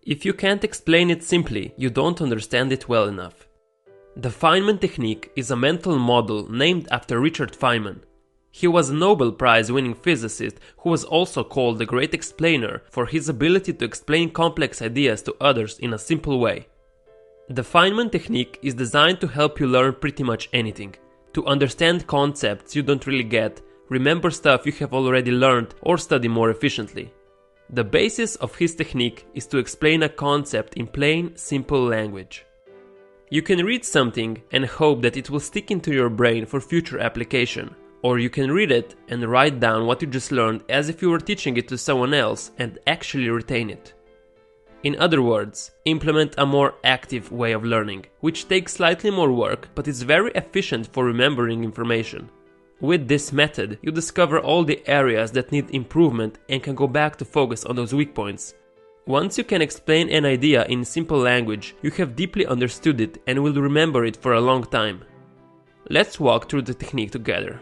If you can't explain it simply, you don't understand it well enough. The Feynman technique is a mental model named after Richard Feynman. He was a Nobel Prize winning physicist who was also called the Great Explainer for his ability to explain complex ideas to others in a simple way. The Feynman technique is designed to help you learn pretty much anything, to understand concepts you don't really get, remember stuff you have already learned, or study more efficiently. The basis of his technique is to explain a concept in plain, simple language. You can read something and hope that it will stick into your brain for future application, or you can read it and write down what you just learned as if you were teaching it to someone else and actually retain it. In other words, implement a more active way of learning, which takes slightly more work but is very efficient for remembering information. With this method, you discover all the areas that need improvement and can go back to focus on those weak points. Once you can explain an idea in simple language, you have deeply understood it and will remember it for a long time. Let's walk through the technique together.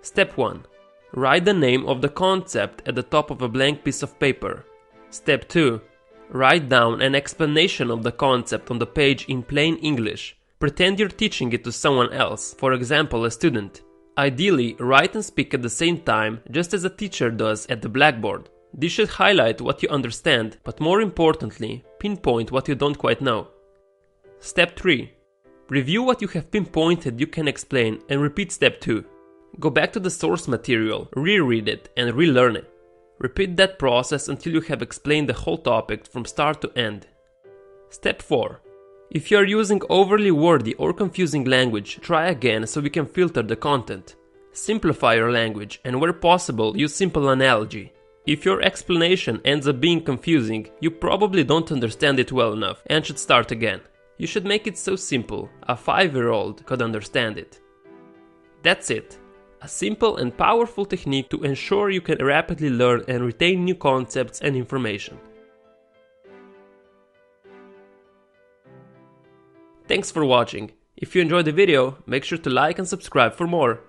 Step 1. Write the name of the concept at the top of a blank piece of paper. Step 2. Write down an explanation of the concept on the page in plain English. Pretend you're teaching it to someone else, for example a student. Ideally, write and speak at the same time, just as a teacher does at the blackboard. This should highlight what you understand, but more importantly, pinpoint what you don't quite know. Step 3. Review what you have pinpointed you can explain and repeat step 2. Go back to the source material, reread it, and relearn it. Repeat that process until you have explained the whole topic from start to end. Step 4. If you are using overly wordy or confusing language, try again so we can filter the content. Simplify your language and where possible use simple analogy. If your explanation ends up being confusing, you probably don't understand it well enough and should start again. You should make it so simple, a 5-year-old could understand it. That's it. A simple and powerful technique to ensure you can rapidly learn and retain new concepts and information. Thanks for watching. If you enjoyed the video, make sure to like and subscribe for more.